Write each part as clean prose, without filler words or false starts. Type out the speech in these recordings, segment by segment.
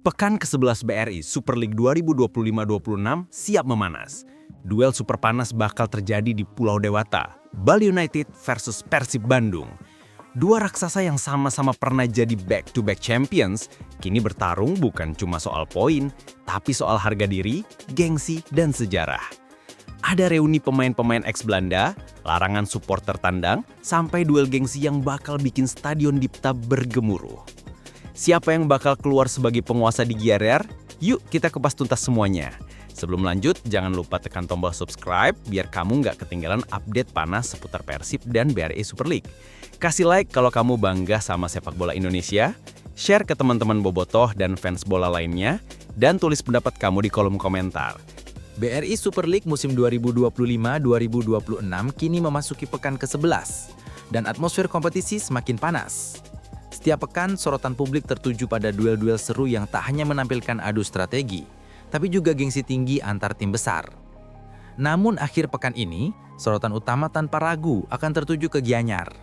Pekan ke-11 BRI Super League 2025-26 siap memanas. Duel super panas bakal terjadi di Pulau Dewata, Bali United versus Persib Bandung. Dua raksasa yang sama-sama pernah jadi back-to-back champions, kini bertarung bukan cuma soal poin, tapi soal harga diri, gengsi, dan sejarah. Ada reuni pemain-pemain ex-Belanda, larangan supporter tandang, sampai duel gengsi yang bakal bikin Stadion Dipta bergemuruh. Siapa yang bakal keluar sebagai penguasa di GRR? Yuk kita kupas tuntas semuanya. Sebelum lanjut, jangan lupa tekan tombol subscribe biar kamu nggak ketinggalan update panas seputar Persib dan BRI Super League. Kasih like kalau kamu bangga sama sepak bola Indonesia, share ke teman-teman bobotoh dan fans bola lainnya, dan tulis pendapat kamu di kolom komentar. BRI Super League musim 2025-2026 kini memasuki pekan ke-11, dan atmosfer kompetisi semakin panas. Setiap pekan, sorotan publik tertuju pada duel-duel seru yang tak hanya menampilkan adu strategi, tapi juga gengsi tinggi antar tim besar. Namun akhir pekan ini, sorotan utama tanpa ragu akan tertuju ke Gianyar.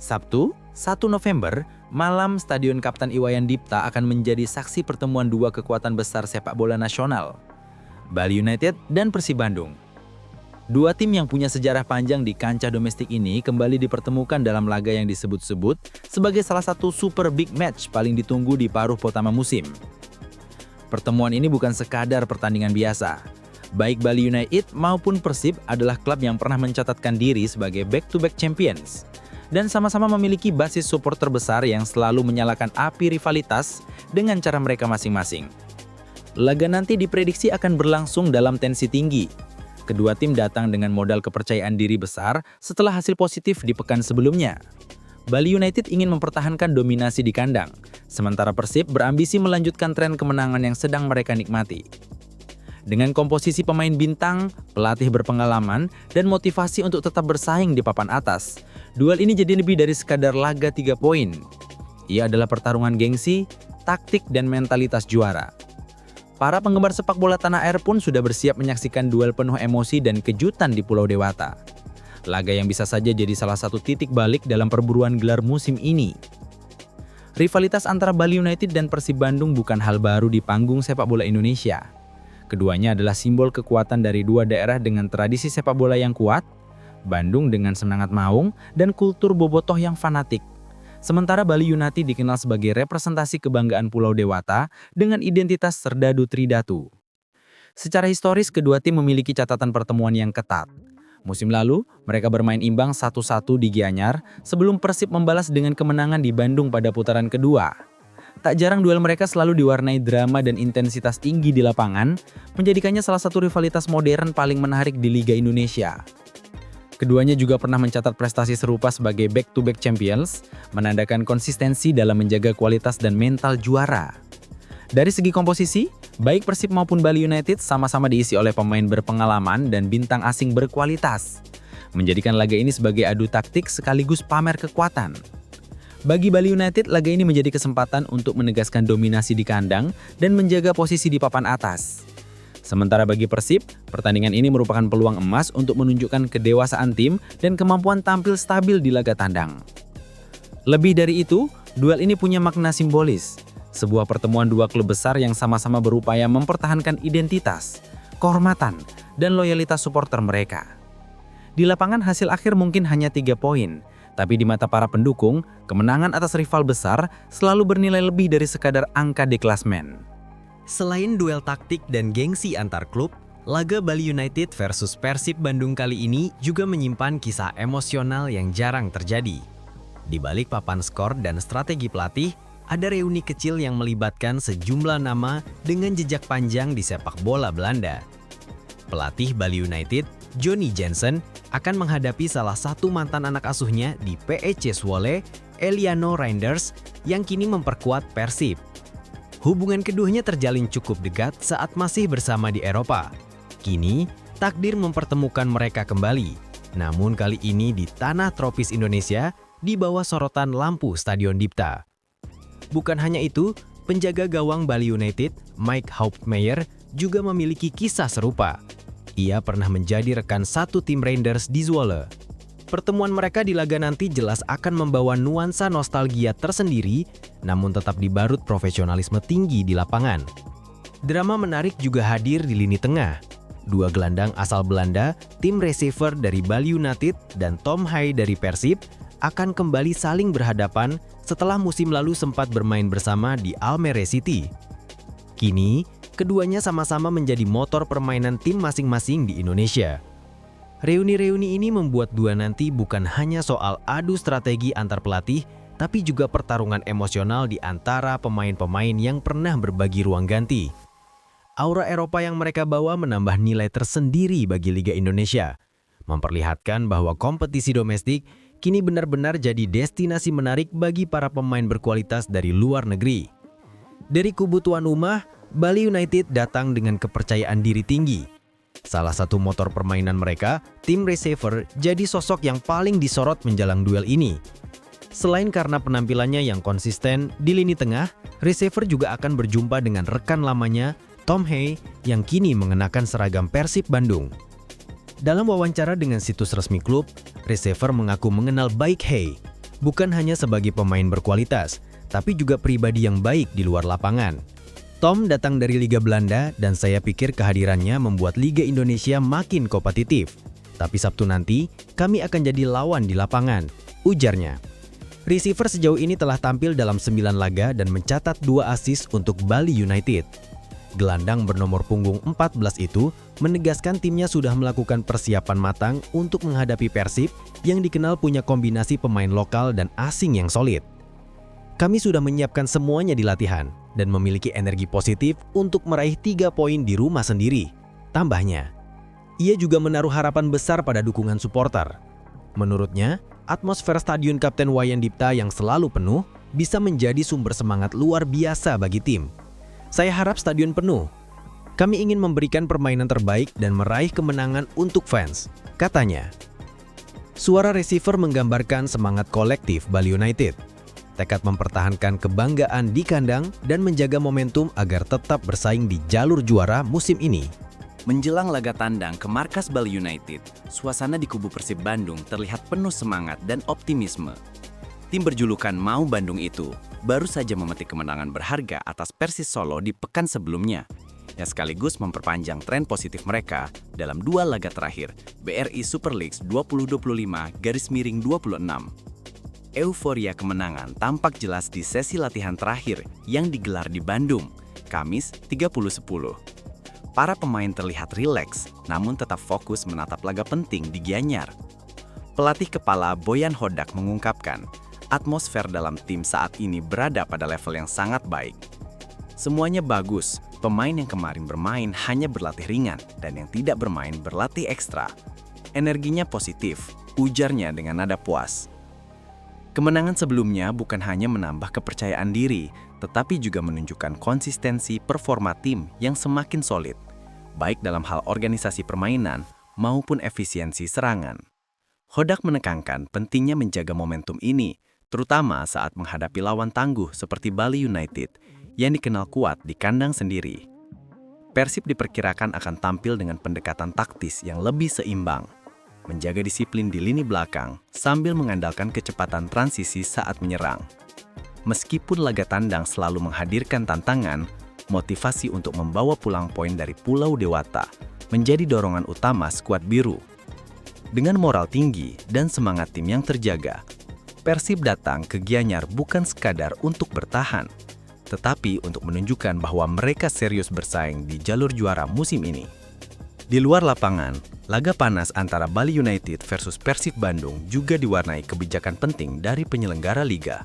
Sabtu, 1 November, malam Stadion Kapten Iwayan Dipta akan menjadi saksi pertemuan dua kekuatan besar sepak bola nasional, Bali United dan Persib Bandung. Dua tim yang punya sejarah panjang di kancah domestik ini kembali dipertemukan dalam laga yang disebut-sebut sebagai salah satu super big match paling ditunggu di paruh pertama musim. Pertemuan ini bukan sekadar pertandingan biasa. Baik Bali United maupun Persib adalah klub yang pernah mencatatkan diri sebagai back-to-back champions, dan sama-sama memiliki basis supporter besar yang selalu menyalakan api rivalitas dengan cara mereka masing-masing. Laga nanti diprediksi akan berlangsung dalam tensi tinggi. Kedua tim datang dengan modal kepercayaan diri besar setelah hasil positif di pekan sebelumnya. Bali United ingin mempertahankan dominasi di kandang, sementara Persib berambisi melanjutkan tren kemenangan yang sedang mereka nikmati. Dengan komposisi pemain bintang, pelatih berpengalaman, dan motivasi untuk tetap bersaing di papan atas, duel ini jadi lebih dari sekadar laga 3 poin. Ia adalah pertarungan gengsi, taktik, dan mentalitas juara. Para penggemar sepak bola tanah air pun sudah bersiap menyaksikan duel penuh emosi dan kejutan di Pulau Dewata. Laga yang bisa saja jadi salah satu titik balik dalam perburuan gelar musim ini. Rivalitas antara Bali United dan Persib Bandung bukan hal baru di panggung sepak bola Indonesia. Keduanya adalah simbol kekuatan dari dua daerah dengan tradisi sepak bola yang kuat, Bandung dengan semangat maung, dan kultur bobotoh yang fanatik. Sementara Bali United dikenal sebagai representasi kebanggaan Pulau Dewata dengan identitas Serdadu Tridatu. Secara historis, kedua tim memiliki catatan pertemuan yang ketat. Musim lalu, mereka bermain imbang 1-1 di Gianyar sebelum Persib membalas dengan kemenangan di Bandung pada putaran kedua. Tak jarang duel mereka selalu diwarnai drama dan intensitas tinggi di lapangan, menjadikannya salah satu rivalitas modern paling menarik di Liga Indonesia. Keduanya juga pernah mencatat prestasi serupa sebagai back-to-back champions, menandakan konsistensi dalam menjaga kualitas dan mental juara. Dari segi komposisi, baik Persib maupun Bali United sama-sama diisi oleh pemain berpengalaman dan bintang asing berkualitas, menjadikan laga ini sebagai adu taktik sekaligus pamer kekuatan. Bagi Bali United, laga ini menjadi kesempatan untuk menegaskan dominasi di kandang dan menjaga posisi di papan atas. Sementara bagi Persib, pertandingan ini merupakan peluang emas untuk menunjukkan kedewasaan tim dan kemampuan tampil stabil di laga tandang. Lebih dari itu, duel ini punya makna simbolis. Sebuah pertemuan dua klub besar yang sama-sama berupaya mempertahankan identitas, kehormatan, dan loyalitas supporter mereka. Di lapangan hasil akhir mungkin hanya 3 poin, tapi di mata para pendukung, kemenangan atas rival besar selalu bernilai lebih dari sekadar angka di klasmen. Selain duel taktik dan gengsi antar klub, laga Bali United versus Persib Bandung kali ini juga menyimpan kisah emosional yang jarang terjadi. Di balik papan skor dan strategi pelatih, ada reuni kecil yang melibatkan sejumlah nama dengan jejak panjang di sepak bola Belanda. Pelatih Bali United, Johnny Jensen, akan menghadapi salah satu mantan anak asuhnya di PEC Zwolle, Eliano Reinders, yang kini memperkuat Persib. Hubungan keduanya terjalin cukup dekat saat masih bersama di Eropa. Kini, takdir mempertemukan mereka kembali. Namun kali ini di tanah tropis Indonesia, di bawah sorotan lampu Stadion Dipta. Bukan hanya itu, penjaga gawang Bali United, Mike Hauptmeyer, juga memiliki kisah serupa. Ia pernah menjadi rekan satu tim Reinders di Zwolle. Pertemuan mereka di laga nanti jelas akan membawa nuansa nostalgia tersendiri, namun tetap dibarut profesionalisme tinggi di lapangan. Drama menarik juga hadir di lini tengah. Dua gelandang asal Belanda, tim receiver dari Bali United dan Tom Hai dari Persib, akan kembali saling berhadapan setelah musim lalu sempat bermain bersama di Almere City. Kini, keduanya sama-sama menjadi motor permainan tim masing-masing di Indonesia. Reuni-reuni ini membuat dua nanti bukan hanya soal adu strategi antar pelatih, tapi juga pertarungan emosional di antara pemain-pemain yang pernah berbagi ruang ganti. Aura Eropa yang mereka bawa menambah nilai tersendiri bagi Liga Indonesia, memperlihatkan bahwa kompetisi domestik kini benar-benar jadi destinasi menarik bagi para pemain berkualitas dari luar negeri. Dari kubu tuan rumah, Bali United datang dengan kepercayaan diri tinggi. Salah satu motor permainan mereka, tim receiver, jadi sosok yang paling disorot menjelang duel ini. Selain karena penampilannya yang konsisten di lini tengah, receiver juga akan berjumpa dengan rekan lamanya, Tom Hai, yang kini mengenakan seragam Persib Bandung. Dalam wawancara dengan situs resmi klub, receiver mengaku mengenal baik Hai, bukan hanya sebagai pemain berkualitas, tapi juga pribadi yang baik di luar lapangan. Tom datang dari Liga Belanda dan saya pikir kehadirannya membuat Liga Indonesia makin kompetitif. Tapi Sabtu nanti, kami akan jadi lawan di lapangan, ujarnya. Receiver sejauh ini telah tampil dalam 9 laga dan mencatat 2 assist untuk Bali United. Gelandang bernomor punggung 14 itu menegaskan timnya sudah melakukan persiapan matang untuk menghadapi Persib yang dikenal punya kombinasi pemain lokal dan asing yang solid. Kami sudah menyiapkan semuanya di latihan dan memiliki energi positif untuk meraih 3 poin di rumah sendiri, tambahnya. Ia juga menaruh harapan besar pada dukungan supporter. Menurutnya, atmosfer Stadion Kapten Wayan Dipta yang selalu penuh bisa menjadi sumber semangat luar biasa bagi tim. Saya harap stadion penuh. Kami ingin memberikan permainan terbaik dan meraih kemenangan untuk fans, katanya. Suara receiver menggambarkan semangat kolektif Bali United. Tekad mempertahankan kebanggaan di kandang dan menjaga momentum agar tetap bersaing di jalur juara musim ini. Menjelang laga tandang ke markas Bali United, suasana di kubu Persib Bandung terlihat penuh semangat dan optimisme. Tim berjulukan Mau Bandung itu baru saja memetik kemenangan berharga atas Persis Solo di pekan sebelumnya, yang sekaligus memperpanjang tren positif mereka dalam 2 laga terakhir BRI Super League 2025-26. Euforia kemenangan tampak jelas di sesi latihan terakhir yang digelar di Bandung, Kamis 30/10. Para pemain terlihat rileks, namun tetap fokus menatap laga penting di Gianyar. Pelatih kepala Boyan Hodak mengungkapkan, atmosfer dalam tim saat ini berada pada level yang sangat baik. Semuanya bagus, pemain yang kemarin bermain hanya berlatih ringan dan yang tidak bermain berlatih ekstra. Energinya positif, ujarnya dengan nada puas. Kemenangan sebelumnya bukan hanya menambah kepercayaan diri, tetapi juga menunjukkan konsistensi performa tim yang semakin solid, baik dalam hal organisasi permainan maupun efisiensi serangan. Hodak menekankan pentingnya menjaga momentum ini, terutama saat menghadapi lawan tangguh seperti Bali United yang dikenal kuat di kandang sendiri. Persib diperkirakan akan tampil dengan pendekatan taktis yang lebih seimbang, menjaga disiplin di lini belakang sambil mengandalkan kecepatan transisi saat menyerang. Meskipun laga tandang selalu menghadirkan tantangan, motivasi untuk membawa pulang poin dari Pulau Dewata menjadi dorongan utama skuad biru. Dengan moral tinggi dan semangat tim yang terjaga, Persib datang ke Gianyar bukan sekadar untuk bertahan, tetapi untuk menunjukkan bahwa mereka serius bersaing di jalur juara musim ini. Di luar lapangan, laga panas antara Bali United versus Persib Bandung juga diwarnai kebijakan penting dari penyelenggara liga.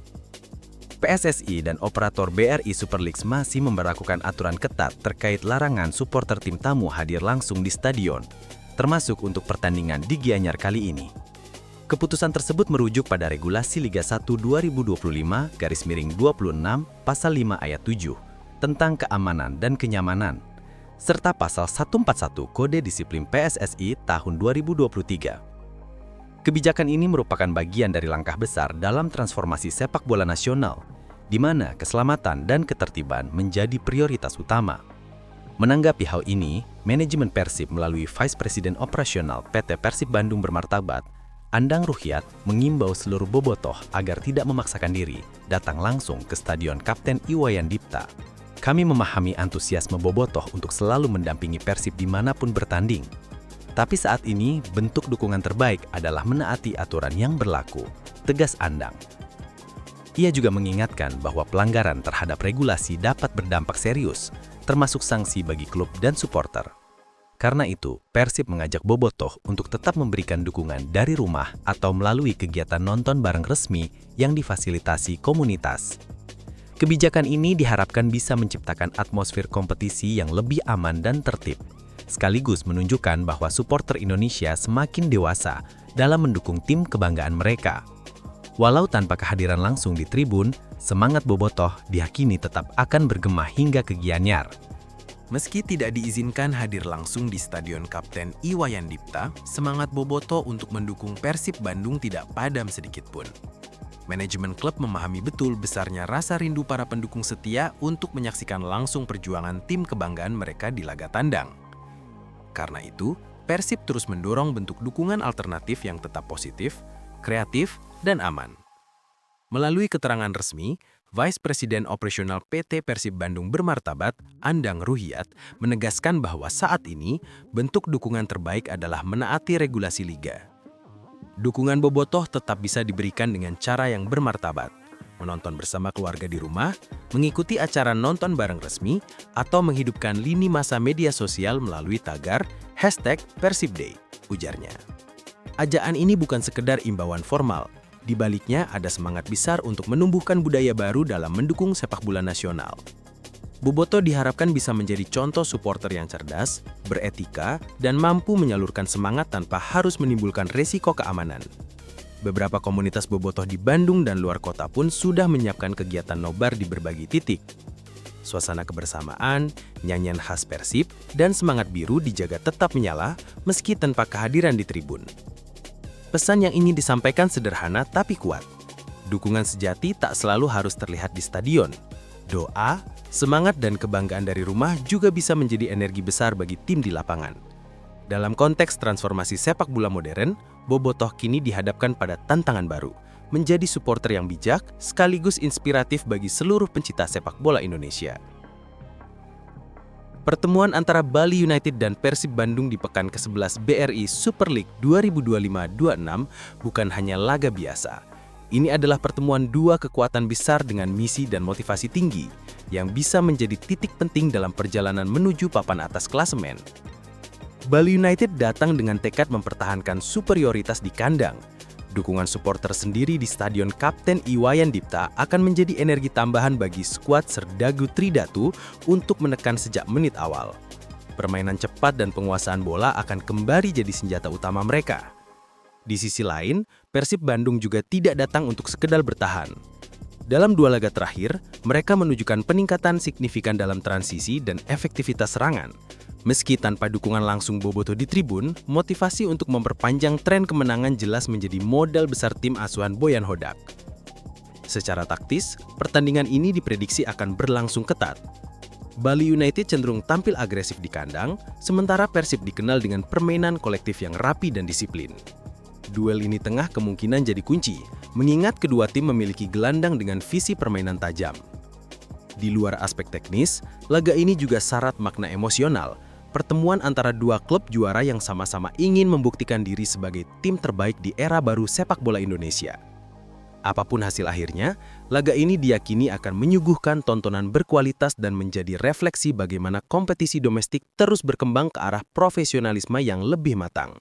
PSSI dan operator BRI Super League masih memberlakukan aturan ketat terkait larangan supporter tim tamu hadir langsung di stadion, termasuk untuk pertandingan di Gianyar kali ini. Keputusan tersebut merujuk pada regulasi Liga 1 2025-26 pasal 5 ayat 7 tentang keamanan dan kenyamanan, serta pasal 141 Kode Disiplin PSSI tahun 2023. Kebijakan ini merupakan bagian dari langkah besar dalam transformasi sepak bola nasional, di mana keselamatan dan ketertiban menjadi prioritas utama. Menanggapi hal ini, manajemen Persib melalui Vice President Operasional PT Persib Bandung Bermartabat, Andang Ruhyat mengimbau seluruh bobotoh agar tidak memaksakan diri datang langsung ke Stadion Kapten Iwayan Dipta. Kami memahami antusiasme bobotoh untuk selalu mendampingi Persib dimanapun bertanding. Tapi saat ini, bentuk dukungan terbaik adalah menaati aturan yang berlaku, tegas Andang. Ia juga mengingatkan bahwa pelanggaran terhadap regulasi dapat berdampak serius, termasuk sanksi bagi klub dan supporter. Karena itu, Persib mengajak bobotoh untuk tetap memberikan dukungan dari rumah atau melalui kegiatan nonton bareng resmi yang difasilitasi komunitas. Kebijakan ini diharapkan bisa menciptakan atmosfer kompetisi yang lebih aman dan tertib, sekaligus menunjukkan bahwa supporter Indonesia semakin dewasa dalam mendukung tim kebanggaan mereka. Walau tanpa kehadiran langsung di tribun, semangat bobotoh diyakini tetap akan bergema hingga ke Gianyar. Meski tidak diizinkan hadir langsung di Stadion Kapten Iwayan Dipta, semangat bobotoh untuk mendukung Persib Bandung tidak padam sedikit pun. Manajemen klub memahami betul besarnya rasa rindu para pendukung setia untuk menyaksikan langsung perjuangan tim kebanggaan mereka di laga tandang. Karena itu, Persib terus mendorong bentuk dukungan alternatif yang tetap positif, kreatif, dan aman. Melalui keterangan resmi, Vice Presiden Operasional PT Persib Bandung Bermartabat, Andang Ruhyat, menegaskan bahwa saat ini bentuk dukungan terbaik adalah menaati regulasi liga. Dukungan bobotoh tetap bisa diberikan dengan cara yang bermartabat, menonton bersama keluarga di rumah, mengikuti acara nonton bareng resmi, atau menghidupkan lini masa media sosial melalui tagar #PersibDay, ujarnya. Ajaan ini bukan sekedar imbauan formal. Di baliknya ada semangat besar untuk menumbuhkan budaya baru dalam mendukung sepak bola nasional. Bobotoh diharapkan bisa menjadi contoh supporter yang cerdas, beretika, dan mampu menyalurkan semangat tanpa harus menimbulkan resiko keamanan. Beberapa komunitas bobotoh di Bandung dan luar kota pun sudah menyiapkan kegiatan nobar di berbagai titik. Suasana kebersamaan, nyanyian khas Persib, dan semangat biru dijaga tetap menyala meski tanpa kehadiran di tribun. Pesan yang ingin disampaikan sederhana tapi kuat. Dukungan sejati tak selalu harus terlihat di stadion. Doa, semangat, dan kebanggaan dari rumah juga bisa menjadi energi besar bagi tim di lapangan. Dalam konteks transformasi sepak bola modern, bobotoh kini dihadapkan pada tantangan baru, menjadi supporter yang bijak sekaligus inspiratif bagi seluruh pencinta sepak bola Indonesia. Pertemuan antara Bali United dan Persib Bandung di pekan ke-11 BRI Super League 2025-26 bukan hanya laga biasa. Ini adalah pertemuan dua kekuatan besar dengan misi dan motivasi tinggi yang bisa menjadi titik penting dalam perjalanan menuju papan atas klasemen. Bali United datang dengan tekad mempertahankan superioritas di kandang. Dukungan supporter sendiri di Stadion Kapten Iwayan Dipta akan menjadi energi tambahan bagi skuad Serdagu Tridatu untuk menekan sejak menit awal. Permainan cepat dan penguasaan bola akan kembali jadi senjata utama mereka. Di sisi lain, Persib Bandung juga tidak datang untuk sekedar bertahan. Dalam dua laga terakhir, mereka menunjukkan peningkatan signifikan dalam transisi dan efektivitas serangan. Meski tanpa dukungan langsung bobotoh di tribun, motivasi untuk memperpanjang tren kemenangan jelas menjadi modal besar tim asuhan Boyan Hodak. Secara taktis, pertandingan ini diprediksi akan berlangsung ketat. Bali United cenderung tampil agresif di kandang, sementara Persib dikenal dengan permainan kolektif yang rapi dan disiplin. Duel lini tengah kemungkinan jadi kunci, mengingat kedua tim memiliki gelandang dengan visi permainan tajam. Di luar aspek teknis, laga ini juga syarat makna emosional. Pertemuan antara dua klub juara yang sama-sama ingin membuktikan diri sebagai tim terbaik di era baru sepak bola Indonesia. Apapun hasil akhirnya, laga ini diyakini akan menyuguhkan tontonan berkualitas dan menjadi refleksi bagaimana kompetisi domestik terus berkembang ke arah profesionalisme yang lebih matang.